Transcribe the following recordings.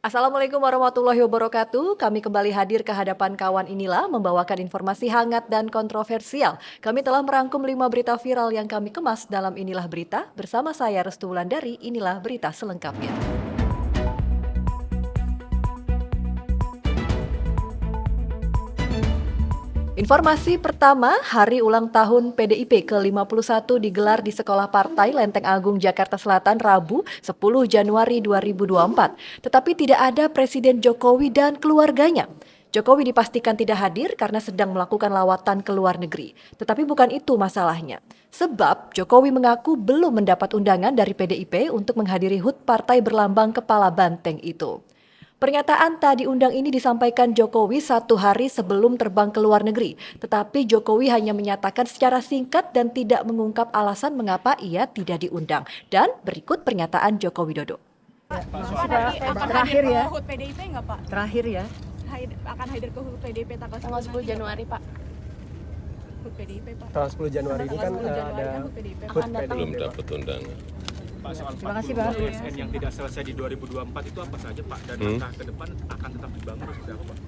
Assalamualaikum warahmatullahi wabarakatuh. Kami kembali hadir ke hadapan kawan Inilah membawakan informasi hangat dan kontroversial. Kami telah merangkum 5 berita viral yang kami kemas dalam Inilah Berita. Bersama saya Restu Wulandari, inilah berita selengkapnya. Informasi pertama, hari ulang tahun PDIP ke-51 digelar di Sekolah Partai Lenteng Agung, Jakarta Selatan, Rabu 10 Januari 2024. Tetapi tidak ada Presiden Jokowi dan keluarganya. Jokowi dipastikan tidak hadir karena sedang melakukan lawatan ke luar negeri. Tetapi bukan itu masalahnya. Sebab Jokowi mengaku belum mendapat undangan dari PDIP untuk menghadiri HUT partai berlambang kepala banteng itu. Pernyataan tak diundang ini disampaikan Jokowi 1 hari sebelum terbang ke luar negeri. Tetapi Jokowi hanya menyatakan secara singkat dan tidak mengungkap alasan mengapa ia tidak diundang. Dan berikut pernyataan Joko Widodo. Pak, akan terakhir ya. HUT PDIP nggak Pak? Terakhir ya. Akan hadir ke HUT PDIP tanggal 10 Januari Pak. HUT PDIP Pak. Tanggal 10 Januari ini kan ada HUT PDIP. HUT Belum PDIP. dapat undangan. Pak, soal Terima kasih, Pak. ASN yang tidak selesai di 2024 itu apa saja Pak? Dan langkah ke depan akan tetap dibangun seperti apa Pak?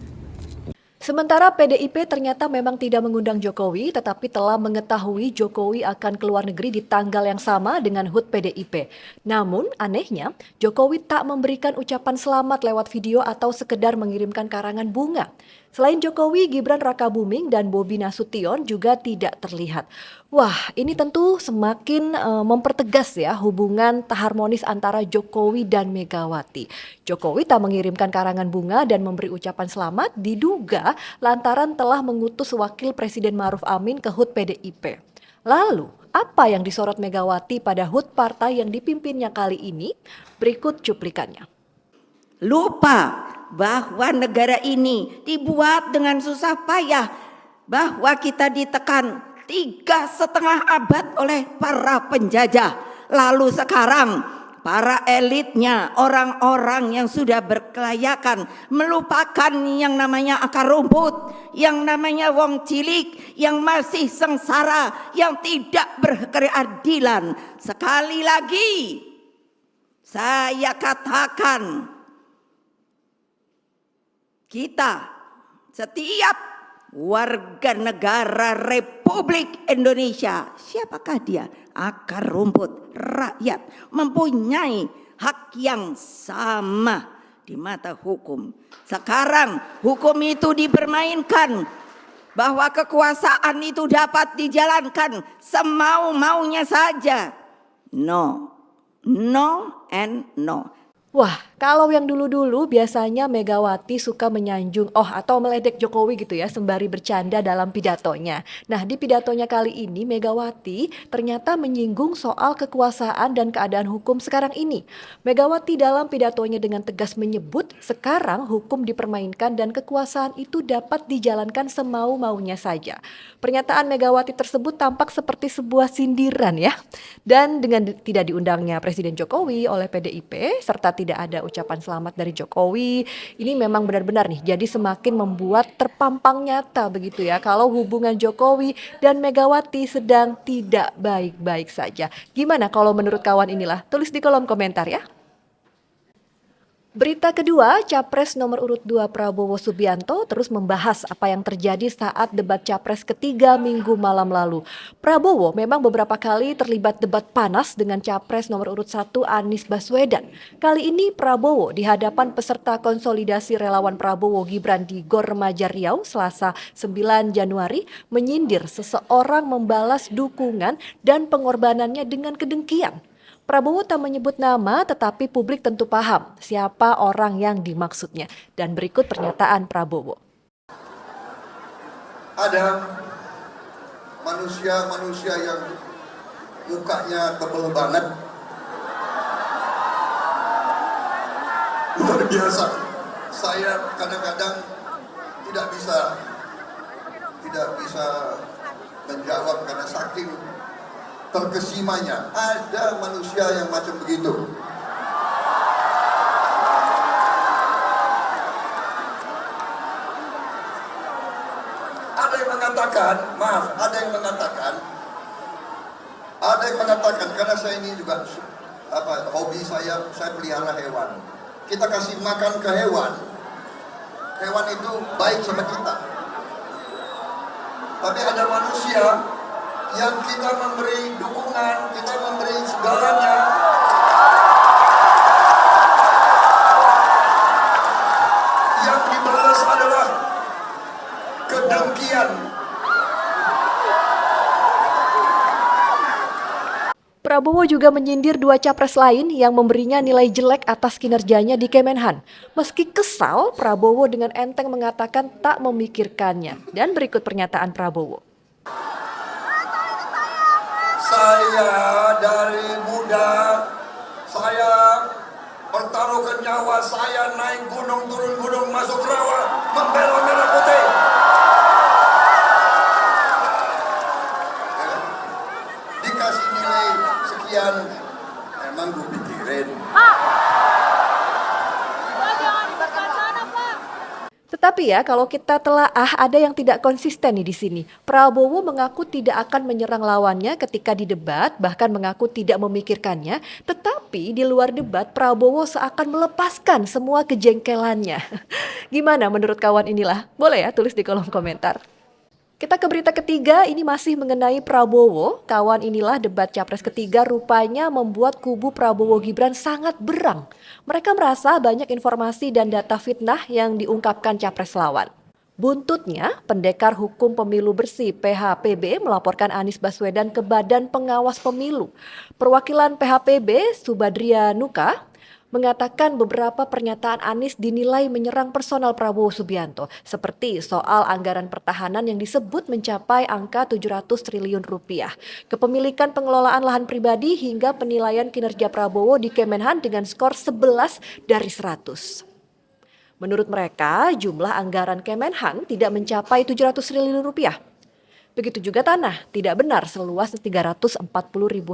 Sementara PDIP ternyata memang tidak mengundang Jokowi, tetapi telah mengetahui Jokowi akan keluar negeri di tanggal yang sama dengan HUT PDIP. Namun, anehnya, Jokowi tak memberikan ucapan selamat lewat video atau sekedar mengirimkan karangan bunga. Selain Jokowi, Gibran Rakabuming dan Bobi Nasution juga tidak terlihat. Wah, ini tentu semakin mempertegas ya hubungan tak harmonis antara Jokowi dan Megawati. Jokowi tak mengirimkan karangan bunga dan memberi ucapan selamat diduga lantaran telah mengutus wakil Presiden Ma'ruf Amin ke HUT PDIP. Lalu, apa yang disorot Megawati pada HUT partai yang dipimpinnya kali ini? Berikut cuplikannya. Lupa bahwa negara ini dibuat dengan susah payah, bahwa kita ditekan 3,5 abad oleh para penjajah. Lalu sekarang para elitnya, orang-orang yang sudah berkelayakan, melupakan yang namanya akar rumput, yang namanya wong cilik, yang masih sengsara, yang tidak berkeadilan. Sekali lagi saya katakan, kita setiap warga negara Republik Indonesia, siapakah dia? Akar rumput rakyat, mempunyai hak yang sama di mata hukum. Sekarang hukum itu dipermainkan, bahwa kekuasaan itu dapat dijalankan semau-maunya saja. No, no and no. Wah, kalau yang dulu-dulu biasanya Megawati suka menyanjung atau meledek Jokowi gitu ya, sembari bercanda dalam pidatonya. Nah, di pidatonya kali ini Megawati ternyata menyinggung soal kekuasaan dan keadaan hukum sekarang ini. Megawati dalam pidatonya dengan tegas menyebut sekarang hukum dipermainkan dan kekuasaan itu dapat dijalankan semau-maunya saja. Pernyataan Megawati tersebut tampak seperti sebuah sindiran ya. Dan dengan tidak diundangnya Presiden Jokowi oleh PDIP serta tidak ada ucapan selamat dari Jokowi, ini memang benar-benar nih jadi semakin membuat terpampang nyata begitu ya kalau hubungan Jokowi dan Megawati sedang tidak baik-baik saja. Gimana kalau menurut kawan Inilah? Tulis di kolom komentar ya. Berita kedua, Capres nomor urut 2 Prabowo Subianto terus membahas apa yang terjadi saat debat Capres ketiga Minggu malam lalu. Prabowo memang beberapa kali terlibat debat panas dengan Capres nomor urut 1 Anies Baswedan. Kali ini Prabowo di hadapan peserta konsolidasi relawan Prabowo Gibran di Gor Remaja Riau Selasa 9 Januari menyindir seseorang membalas dukungan dan pengorbanannya dengan kedengkian. Prabowo tak menyebut nama, tetapi publik tentu paham siapa orang yang dimaksudnya. Dan berikut pernyataan Prabowo. Ada manusia-manusia yang mukanya tebal banget, luar biasa. Saya kadang-kadang tidak bisa menjawab karena saking terkesimanya. Ada manusia yang macam begitu. Ada yang mengatakan karena saya ini juga hobi saya pelihara hewan. kita kasih makan ke hewan, hewan itu baik sama kita. Tapi ada manusia yang kita memberi dukungan, kita memberi segalanya, yang dibalas adalah kedengkian. Prabowo juga menyindir dua capres lain yang memberinya nilai jelek atas kinerjanya di Kemenhan. Meski kesal, Prabowo dengan enteng mengatakan tak memikirkannya. Dan berikut pernyataan Prabowo. Saya dari muda, saya pertaruhkan nyawa saya, naik gunung, turun gunung, masuk rawa, membela merah putih. Dikasih nilai sekian, emang gue pikirin. Tetapi ya, kalau kita telaah ada yang tidak konsisten nih di sini. Prabowo mengaku tidak akan menyerang lawannya ketika didebat, bahkan mengaku tidak memikirkannya. Tetapi di luar debat, Prabowo seakan melepaskan semua kejengkelannya. Gimana menurut kawan inilah? Boleh ya tulis di kolom komentar. Kita ke berita ketiga, ini masih mengenai Prabowo. Kawan inilah debat capres ketiga rupanya membuat kubu Prabowo Gibran sangat berang. Mereka merasa banyak informasi dan data fitnah yang diungkapkan capres lawan. Buntutnya, Pendekar Hukum Pemilu Bersih PHPB melaporkan Anies Baswedan ke Badan Pengawas Pemilu. Perwakilan PHPB, Subadria Nuka, mengatakan beberapa pernyataan Anies dinilai menyerang personal Prabowo Subianto, seperti soal anggaran pertahanan yang disebut mencapai angka 700 triliun rupiah, kepemilikan pengelolaan lahan pribadi hingga penilaian kinerja Prabowo di Kemenhan dengan skor 11 dari 100. Menurut mereka, jumlah anggaran Kemenhan tidak mencapai 700 triliun rupiah. Begitu juga tanah, tidak benar seluas 340.000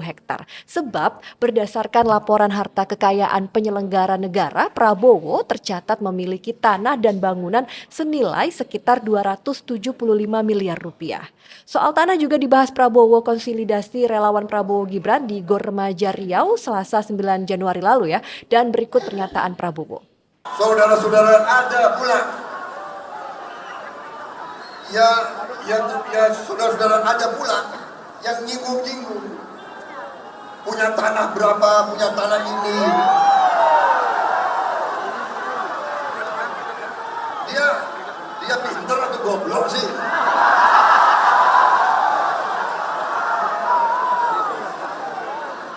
hektar. Sebab berdasarkan laporan harta kekayaan penyelenggara negara, Prabowo tercatat memiliki tanah dan bangunan senilai sekitar 275 miliar rupiah. Soal tanah juga dibahas Prabowo konsolidasi relawan Prabowo Gibran di Gor Remaja Riau Selasa 9 Januari lalu ya. Dan berikut pernyataan Prabowo. Saudara-saudara, ada pula ya saudara-saudara, ada pula yang nyinggung-nyinggung. Punya tanah berapa, punya tanah ini. Dia pintar atau goblok sih?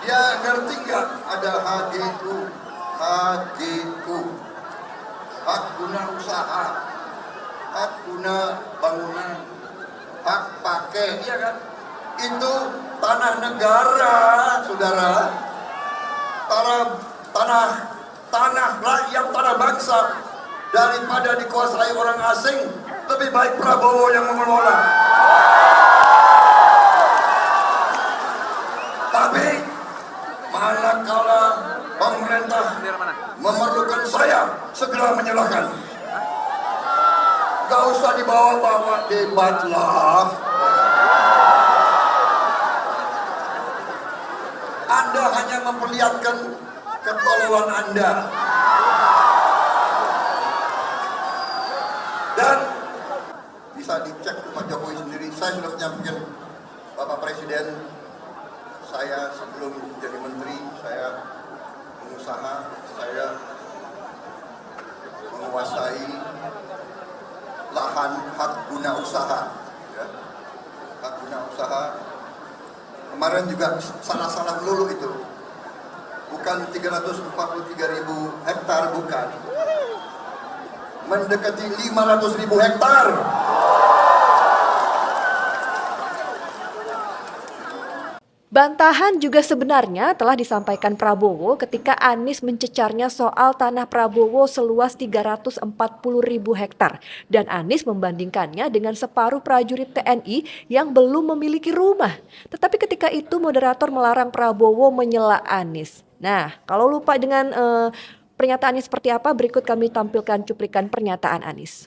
Dia ngerti nggak ada HGU, hak guna usaha, hak guna bangunan, hak pakai, iya kan? Itu tanah negara, saudara. Tanah rakyat, tanah bangsa. Daripada dikuasai orang asing, lebih baik Prabowo yang mengelola. Tapi manakala pemerintah memerlukan saya, segera menyerahkan. Gak usah dibawa-bawa debat lah. Anda hanya memperlihatkan ketololan Anda. Dan bisa dicek ke Pak Jokowi sendiri. Saya sudah menyampaikan Bapak Presiden, saya sebelum jadi menteri, saya pengusaha, saya menguasai lahan hak guna usaha, ya. Hak guna usaha. Kemarin juga salah-salah melulu itu, bukan 343.000 hektar, bukan, mendekati 500.000 hektar. Bantahan juga sebenarnya telah disampaikan Prabowo ketika Anies mencecarnya soal tanah Prabowo seluas 340.000 hektar. Dan Anies membandingkannya dengan separuh prajurit TNI yang belum memiliki rumah. Tetapi ketika itu moderator melarang Prabowo menyela Anies. Nah, kalau lupa dengan pernyataannya seperti apa, berikut kami tampilkan cuplikan pernyataan Anies.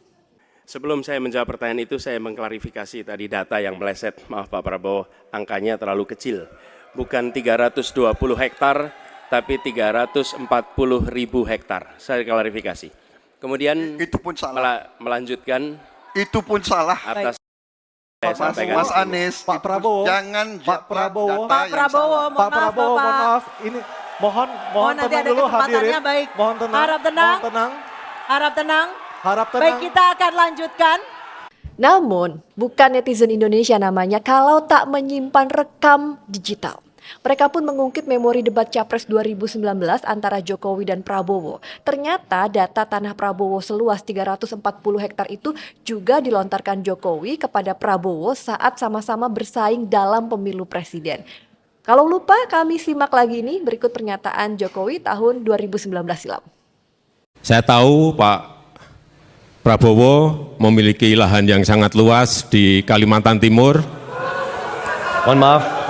Sebelum saya menjawab pertanyaan itu, saya mengklarifikasi tadi data yang meleset. Maaf Pak Prabowo, angkanya terlalu kecil. Bukan 320 hektar, tapi 340.000 hektar. Saya klarifikasi. Kemudian Itu pun salah. melanjutkan Itu pun salah. atas saya sampaikan. Mas Anies, Pak itu Prabowo, jangan Pak Prabowo, data yang salah. Pak Prabowo, mohon maaf, ini mohon nanti tenang ada dulu kesempatannya, hadirin. baik. Mohon tenang. Harap tenang. Mohon tenang. Harap tenang. Harap tenang. Baik, kita akan lanjutkan. Namun, bukan netizen Indonesia namanya kalau tak menyimpan rekam digital. Mereka pun mengungkit memori debat Capres 2019 antara Jokowi dan Prabowo. Ternyata data tanah Prabowo seluas 340 hektar itu juga dilontarkan Jokowi kepada Prabowo saat sama-sama bersaing dalam pemilu presiden. Kalau lupa, kami simak lagi ini berikut pernyataan Jokowi tahun 2019 silam. Saya tahu Pak Prabowo memiliki lahan yang sangat luas di Kalimantan Timur. Mohon maaf.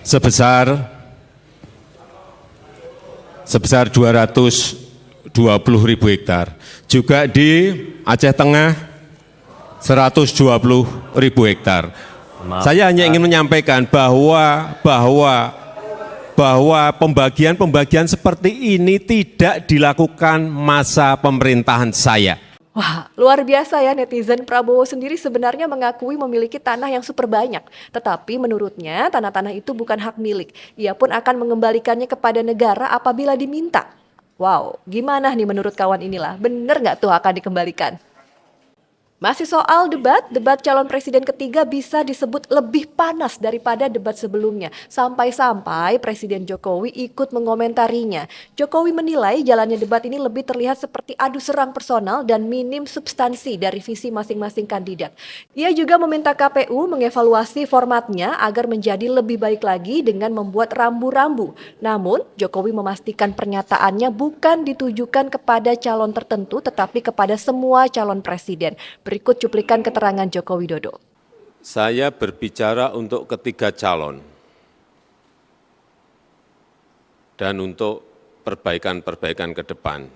Sebesar 220.000 hektar. Juga di Aceh Tengah 120.000 hektar. Saya hanya ingin menyampaikan bahwa pembagian seperti ini tidak dilakukan masa pemerintahan saya. Wah, luar biasa ya netizen. Prabowo sendiri sebenarnya mengakui memiliki tanah yang super banyak. Tetapi menurutnya tanah-tanah itu bukan hak milik. Ia pun akan mengembalikannya kepada negara apabila diminta. Wow, gimana nih menurut kawan inilah? Bener nggak tuh akan dikembalikan? Masih soal debat calon presiden ketiga bisa disebut lebih panas daripada debat sebelumnya. Sampai-sampai Presiden Jokowi ikut mengomentarinya. Jokowi menilai jalannya debat ini lebih terlihat seperti adu serang personal dan minim substansi dari visi masing-masing kandidat. Ia juga meminta KPU mengevaluasi formatnya agar menjadi lebih baik lagi dengan membuat rambu-rambu. Namun, Jokowi memastikan pernyataannya bukan ditujukan kepada calon tertentu tetapi kepada semua calon presiden. Berikut cuplikan keterangan Joko Widodo. Saya berbicara untuk ketiga calon dan untuk perbaikan-perbaikan ke depan.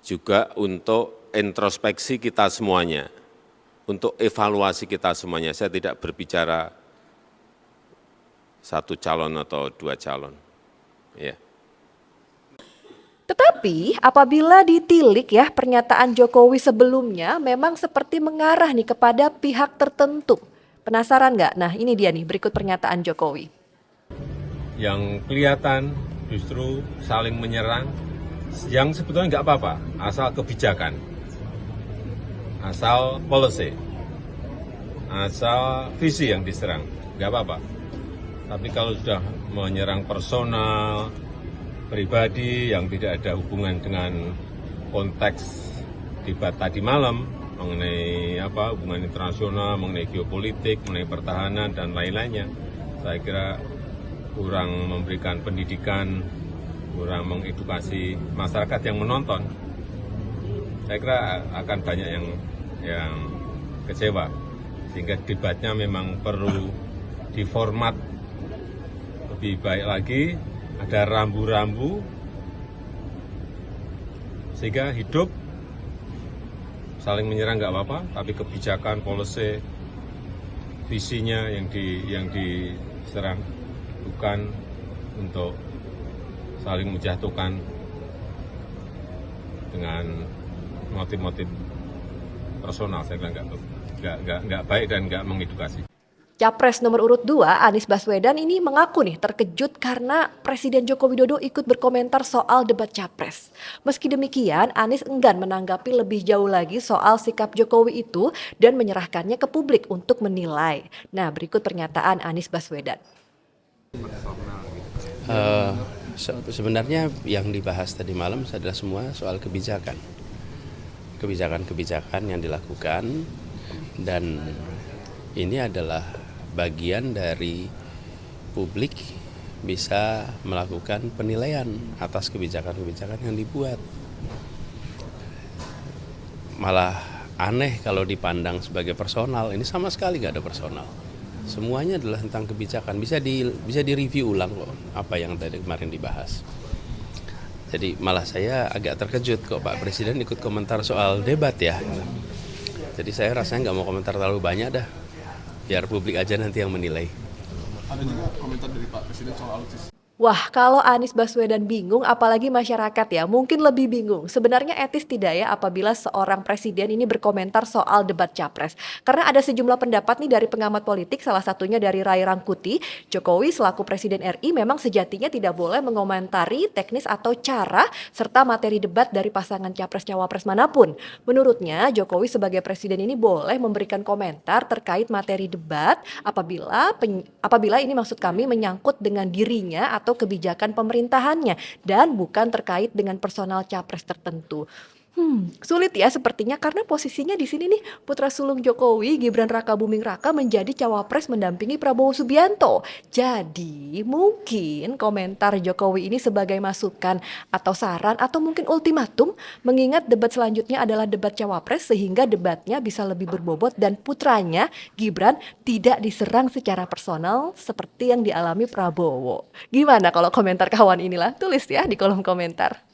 Juga untuk introspeksi kita semuanya, untuk evaluasi kita semuanya. Saya tidak berbicara satu calon atau dua calon. Ya. Tetapi apabila ditilik ya pernyataan Jokowi sebelumnya memang seperti mengarah nih kepada pihak tertentu. Penasaran nggak? Nah ini dia nih berikut pernyataan Jokowi. Yang kelihatan justru saling menyerang, yang sebetulnya nggak apa-apa, asal kebijakan, asal policy, asal visi yang diserang, nggak apa-apa. Tapi kalau sudah menyerang personal, pribadi yang tidak ada hubungan dengan konteks debat tadi malam mengenai hubungan internasional, mengenai geopolitik, mengenai pertahanan dan lain-lainnya, saya kira kurang memberikan pendidikan, kurang mengedukasi masyarakat yang menonton. Saya kira akan banyak yang kecewa, sehingga debatnya memang perlu diformat lebih baik lagi. Ada rambu-rambu sehingga hidup saling menyerang nggak apa-apa, tapi kebijakan, policy, visinya yang diserang, bukan untuk saling menjatuhkan dengan motif-motif personal. Saya kira nggak baik dan nggak mengedukasi. Capres nomor urut 2, Anies Baswedan ini mengaku nih terkejut karena Presiden Joko Widodo ikut berkomentar soal debat Capres. Meski demikian, Anies enggan menanggapi lebih jauh lagi soal sikap Jokowi itu dan menyerahkannya ke publik untuk menilai. Nah, berikut pernyataan Anies Baswedan. Sebenarnya yang dibahas tadi malam adalah semua soal kebijakan. Kebijakan-kebijakan yang dilakukan, dan ini adalah bagian dari publik bisa melakukan penilaian atas kebijakan-kebijakan yang dibuat. Malah aneh kalau dipandang sebagai personal, ini sama sekali nggak ada personal. Semuanya adalah tentang kebijakan, bisa direview ulang kok apa yang tadi kemarin dibahas. Jadi malah saya agak terkejut kok Pak Presiden ikut komentar soal debat ya. Jadi saya rasanya nggak mau komentar terlalu banyak dah. Biar publik aja nanti yang menilai. Ada juga komentar dari Pak Presiden soal alutsista. Wah, kalau Anies Baswedan bingung, apalagi masyarakat ya, mungkin lebih bingung. Sebenarnya etis tidak ya apabila seorang presiden ini berkomentar soal debat capres? Karena ada sejumlah pendapat nih dari pengamat politik, salah satunya dari Ray Rangkuti, Jokowi selaku Presiden RI memang sejatinya tidak boleh mengomentari teknis atau cara serta materi debat dari pasangan capres-cawapres manapun. Menurutnya, Jokowi sebagai presiden ini boleh memberikan komentar terkait materi debat apabila ini maksud kami menyangkut dengan dirinya atau kebijakan pemerintahannya dan bukan terkait dengan personal capres tertentu. Sulit ya sepertinya karena posisinya di sini nih putra sulung Jokowi Gibran Rakabuming Raka menjadi cawapres mendampingi Prabowo Subianto. Jadi mungkin komentar Jokowi ini sebagai masukan atau saran atau mungkin ultimatum mengingat debat selanjutnya adalah debat cawapres sehingga debatnya bisa lebih berbobot dan putranya Gibran tidak diserang secara personal seperti yang dialami Prabowo. Gimana kalau komentar kawan inilah? Tulis ya di kolom komentar.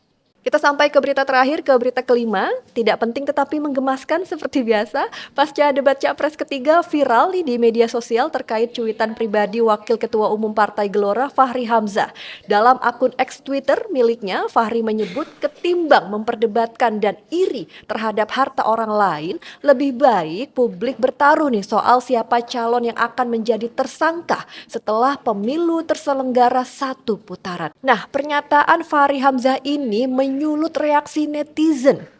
Kita sampai ke berita terakhir, ke berita kelima. Tidak penting tetapi menggemaskan seperti biasa. Pasca debat capres ketiga viral nih di media sosial terkait cuitan pribadi Wakil Ketua Umum Partai Gelora Fahri Hamzah. Dalam akun X Twitter miliknya, Fahri menyebut ketimbang memperdebatkan dan iri terhadap harta orang lain, lebih baik publik bertaruh nih soal siapa calon yang akan menjadi tersangka setelah pemilu terselenggara 1 putaran. Nah, pernyataan Fahri Hamzah ini menyulut reaksi netizen.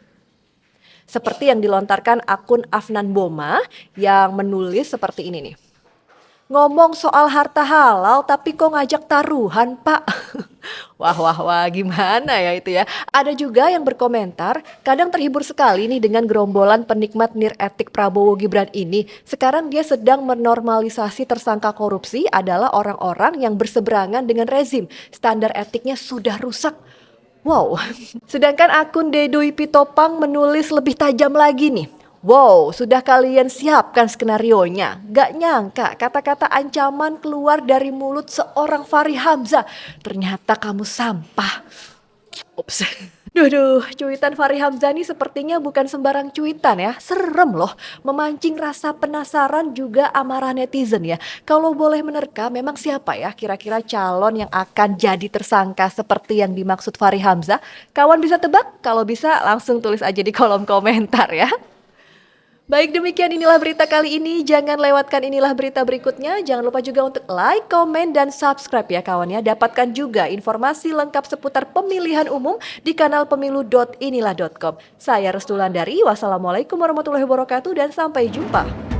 Seperti yang dilontarkan akun Afnan Boma yang menulis seperti ini nih. Ngomong soal harta halal tapi kok ngajak taruhan, Pak? Wah, gimana ya itu ya? Ada juga yang berkomentar, kadang terhibur sekali nih dengan gerombolan penikmat niretik Prabowo Gibran ini. Sekarang dia sedang menormalisasi tersangka korupsi adalah orang-orang yang berseberangan dengan rezim. Standar etiknya sudah rusak. Wow, sedangkan akun Dedoi Pitopang menulis lebih tajam lagi nih. Wow, sudah kalian siapkan skenarionya? Gak nyangka kata-kata ancaman keluar dari mulut seorang Fahri Hamzah. Ternyata kamu sampah. Ups. Duh, cuitan Fahri Hamzah ini sepertinya bukan sembarang cuitan ya. Serem loh, memancing rasa penasaran juga amarah netizen ya. Kalau boleh menerka, memang siapa ya kira-kira calon yang akan jadi tersangka seperti yang dimaksud Fahri Hamzah? Kawan bisa tebak? Kalau bisa langsung tulis aja di kolom komentar ya. Baik, demikian inilah berita kali ini. Jangan lewatkan inilah berita berikutnya. Jangan lupa juga untuk like, komen, dan subscribe ya kawan ya. Dapatkan juga informasi lengkap seputar pemilihan umum di kanal pemilu.inilah.com. Saya Restu Landari, wassalamualaikum warahmatullahi wabarakatuh dan sampai jumpa.